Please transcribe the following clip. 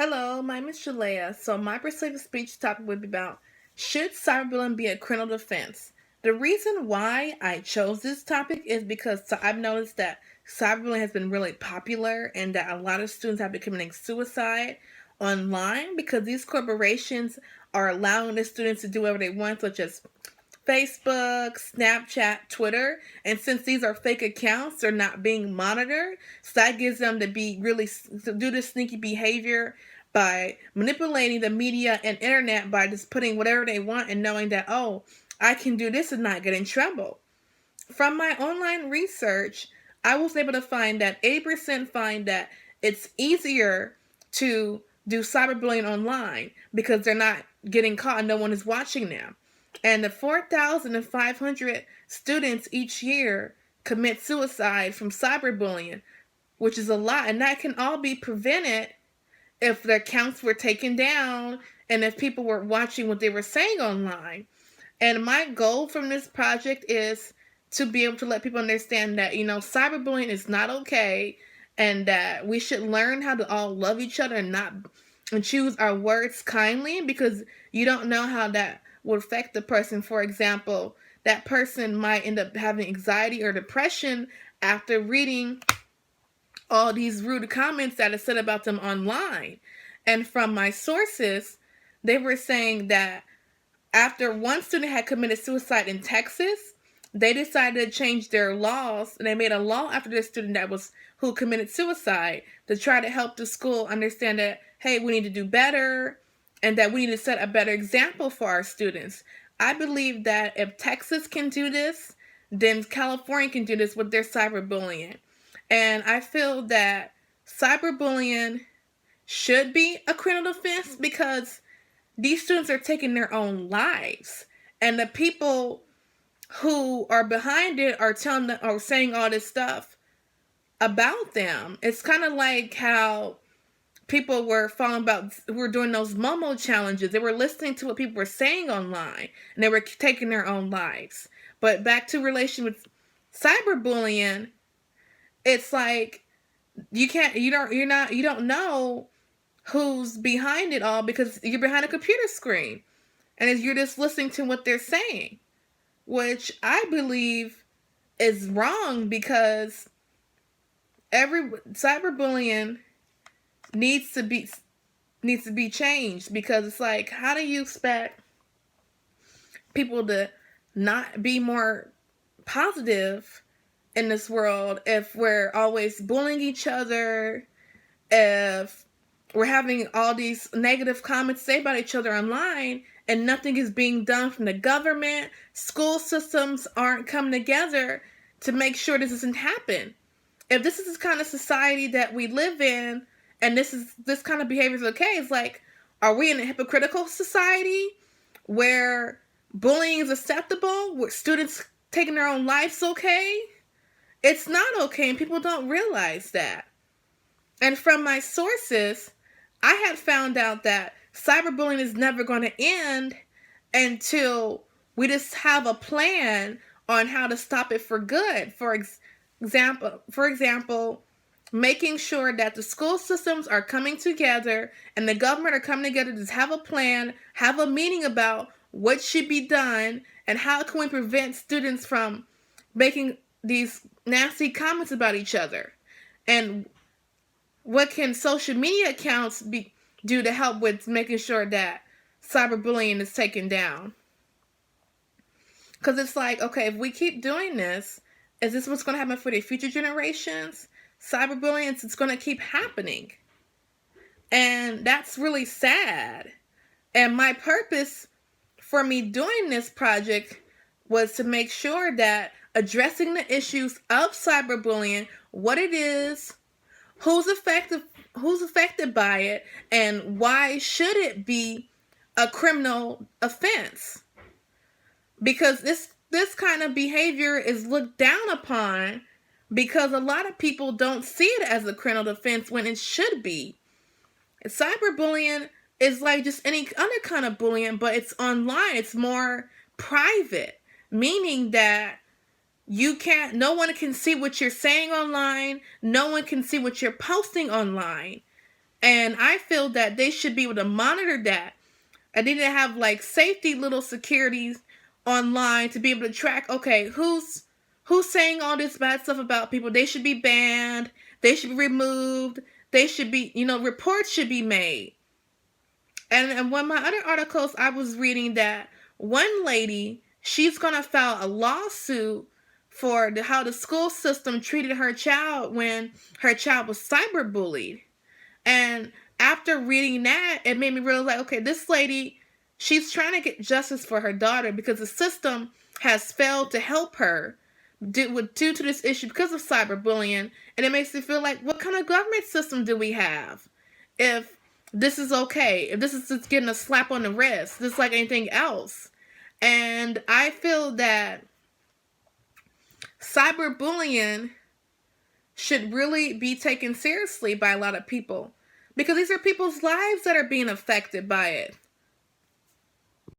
Hello, my name is Shalea. So my persuasive speech topic would be about should cyberbullying be a criminal offense? The reason why I chose this topic is because I've noticed that cyberbullying has been really popular and that a lot of students have been committing suicide online because these corporations are allowing the students to do whatever they want, such as Facebook, Snapchat, Twitter, and since these are fake accounts, they're not being monitored. So that gives them to do this sneaky behavior by manipulating the media and internet by just putting whatever they want and knowing that, oh, I can do this and not get in trouble. From my online research, I was able to find that 80% find that it's easier to do cyberbullying online because they're not getting caught and no one is watching them. And the 4,500 students each year commit suicide from cyberbullying, which is a lot. And that can all be prevented if their accounts were taken down and if people were watching what they were saying online. And my goal from this project is to be able to let people understand that, cyberbullying is not okay and that we should learn how to all love each other and choose our words kindly because you don't know how that would affect the person. For example, that person might end up having anxiety or depression after reading all these rude comments that are said about them online. And from my sources, they were saying that after one student had committed suicide in Texas, they decided to change their laws, and they made a law after this student who committed suicide to try to help the school understand that, hey, we need to do better and that we need to set a better example for our students. I believe that if Texas can do this, then California can do this with their cyberbullying. And I feel that cyberbullying should be a criminal offense because these students are taking their own lives. And the people who are behind it are saying all this stuff about them. It's kind of like how people were who were doing those Momo challenges. They were listening to what people were saying online and they were taking their own lives. But back to relation with cyberbullying, it's like you don't know who's behind it all because you're behind a computer screen and you're just listening to what they're saying, which I believe is wrong because cyberbullying needs to be changed because it's like, how do you expect people to not be more positive in this world if we're always bullying each other, if we're having all these negative comments say about each other online and nothing is being done from the government? School systems aren't coming together to make sure this doesn't happen. If this is the kind of society that we live in and this kind of behavior is okay, it's like, are we in a hypocritical society where bullying is acceptable, where students taking their own lives okay? It's not okay, and people don't realize that. And from my sources, I had found out that cyberbullying is never going to end until we just have a plan on how to stop it for good. For example, making sure that the school systems are coming together and the government are coming together to have a plan, have a meeting about what should be done and how can we prevent students from making these nasty comments about each other, and what can social media accounts do to help with making sure that cyberbullying is taken down. Because it's like, okay, if we keep doing this, is this what's going to happen for the future generations? Cyberbullying, it's going to keep happening. And that's really sad. And my purpose for me doing this project was to make sure that addressing the issues of cyberbullying, what it is, who's affected by it, and why should it be a criminal offense? Because this kind of behavior is looked down upon because a lot of people don't see it as a criminal offense when it should be. Cyberbullying is like just any other kind of bullying, but it's online. It's more private, meaning that no one can see what you're saying online. No one can see what you're posting online. And I feel that they should be able to monitor that. I need to have like safety little securities online to be able to track, okay, who's saying all this bad stuff about people. They should be banned. They should be removed. They should be, reports should be made. And one of my other articles, I was reading that one lady, she's going to file a lawsuit for how the school system treated her child when her child was cyberbullied. And after reading that, it made me realize, like, okay, this lady, she's trying to get justice for her daughter because the system has failed to help her due to this issue because of cyberbullying. And it makes me feel like, what kind of government system do we have if this is okay? If this is just getting a slap on the wrist, just like anything else. And I feel that cyberbullying should really be taken seriously by a lot of people, because these are people's lives that are being affected by it.